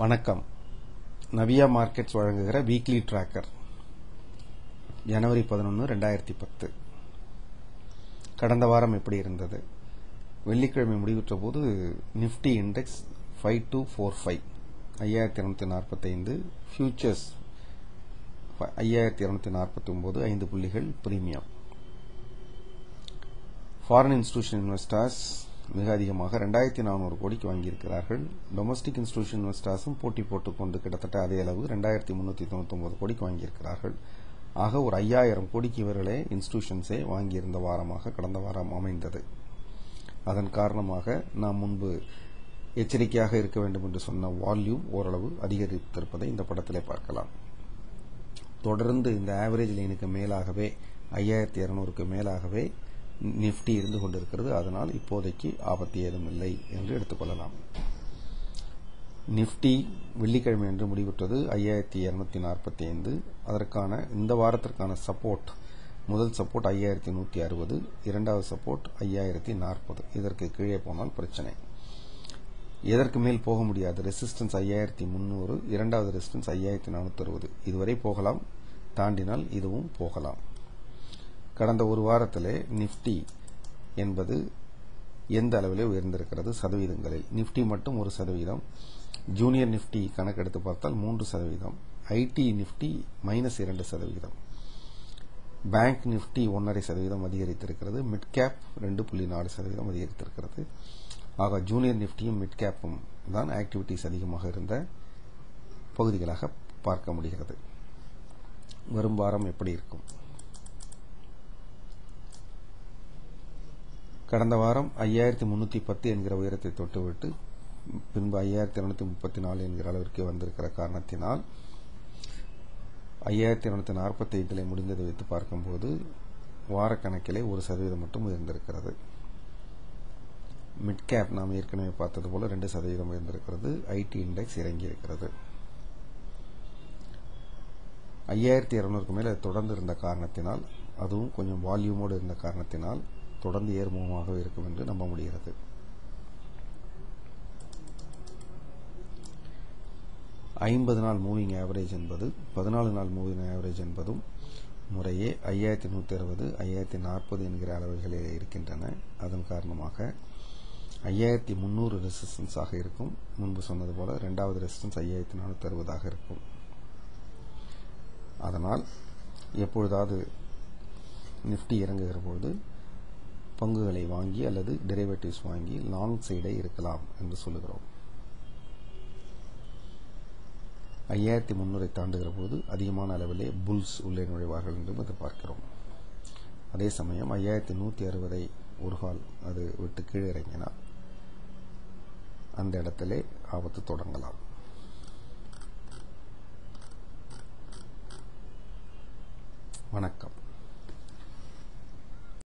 வணக்கம். நவியா மார்க்கெட்ஸ் வழங்குகிற weekly tracker ஜனவரி 11, 2010. கடந்த வாரம் எப்படி இருந்தது? வெள்ளிக்கிழமை முடிவுற்ற போது நிஃப்டி இண்டெக்ஸ் 5245 5245, ஃபியூச்சர்ஸ் 5249, 5 புள்ளிகள் பிரீமியம். ஃபாரின் இன்ஸ்டிடியூஷன் இன்வெஸ்டர்ஸ் மிக அதிகமாக 2400 கோடிக்கு வாங்கியிருக்கிறார்கள். டொமஸ்டிக் இன்ஸ்டிடியூஷன் இன்வெஸ்டர்ஸும் போட்டி போட்டுக்கொண்டு கிட்டத்தட்ட அதே அளவு 2399 கோடிக்கு வாங்கியிருக்கிறார்கள். ஆக ஒரு 5000 கோடிக்கு இவர்களே இன்ஸ்டிடியூஷன்ஸே வாங்கியிருந்த வாரமாக கடந்த வாரம் அமைந்தது. அதன் காரணமாக நாம் முன்பு எச்சரிக்கையாக இருக்க வேண்டும் என்று சொன்ன வால்யூம் ஓரளவு அதிகரித்திருப்பதை இந்த படத்திலே பார்க்கலாம். தொடர்ந்து இந்த ஆவரேஜ் லைனுக்கு மேலாகவே 5200க்கு மேலாகவே நிஃப்டி இருந்து கொண்டிருக்கிறது. அதனால் இப்போதைக்கு ஆபத்து ஏதும் இல்லை என்று எடுத்துக்கொள்ளலாம். நிஃப்டி வெள்ளிக்கிழமை என்று முடிவுற்றது 5245. அதற்கான இந்த வாரத்திற்கான சப்போர்ட், முதல் சப்போர்ட் 5160, இரண்டாவது சப்போர்ட் 5040. இதற்கு கீழே போனால் பிரச்சனை. எதற்கு மேல் போக முடியாது. ரெசிஸ்டன்ஸ் 5300, இரண்டாவது ரெசிஸ்டன்ஸ் 5460. இதுவரை போகலாம், தாண்டினால் இதுவும் போகலாம். கடந்த ஒரு வாரத்திலே நிஃப்டி என்பது எந்த அளவிலே உயர்ந்திருக்கிறது சதவீதங்களில்? நிஃப்டி மட்டும் 1%, ஜூனியர் நிஃப்டி கணக்கெடுத்து பார்த்தால் 3%, ஐடி நிஃப்டி -2%, பேங்க் நிஃப்டி 1.5% அதிகரித்திருக்கிறது, மிட் கேப் 2.4% அதிகரித்திருக்கிறது. ஆக ஜூனியர் நிஃப்டியும் மிட் கேப்பும் தான் ஆக்டிவிட்டிஸ் அதிகமாக இருந்த பகுதிகளாக பார்க்க முடிகிறது. வரும் வாரம் எப்படி இருக்கும்? கடந்த வாரம் 5310 என்கிற உயரத்தை தொட்டுவிட்டு பின்பு 5234 என்கிற அளவிற்கு வந்திருக்கிற காரணத்தினால் 5245 முடிந்ததை வைத்து பார்க்கும்போது வாரக்கணக்கிலே 1% மட்டும் உயர்ந்திருக்கிறது. மிட் கேப் நாம் ஏற்கனவே பார்த்தது போல 2% உயர்ந்திருக்கிறது. ஐடி இண்டெக்ஸ் இறங்கி இருக்கிறது. 5200க்கு மேலே தொடர்ந்து இருந்த காரணத்தினால், அதுவும் கொஞ்சம் வால்யூமோடு இருந்த காரணத்தினால் தொடர்ந்து ஏர்முகமாக இருக்கும் என்று நம்ப முடிகிறது. ஐம்பது நாள் மூவிங் ஆவரேஜ் என்பது 14 நாள் மூவிங் ஆவரேஜ் என்பதும் முறையே 5160, 5040 என்கிற அளவுகளில் இருக்கின்றன. அதன் காரணமாக 5300 ரெசிஸ்டன்ஸாக இருக்கும். முன்பு சொன்னது போல இரண்டாவது ரெசிஸ்டன்ஸ் 5460 இருக்கும். அதனால் எப்பொழுதாவது நிஃப்டி இறங்குகிற பொழுது பங்குகளை வாங்கி அல்லது டெரிவேட்டிவ்ஸ் வாங்கி லாங் சைடை இருக்கலாம் என்று சொல்லுகிறோம். 5300 தாண்டுகிற போது அதிகமான அளவிலே புல்ஸ் உள்ளே நுழைவார்கள் என்றும் எதிர்பார்க்கிறோம். அதே சமயம் 5160 ஒரு கால் அது விட்டு கீழே இறங்கினால் அந்த இடத்திலே ஆபத்து தொடங்கலாம். வணக்கம்.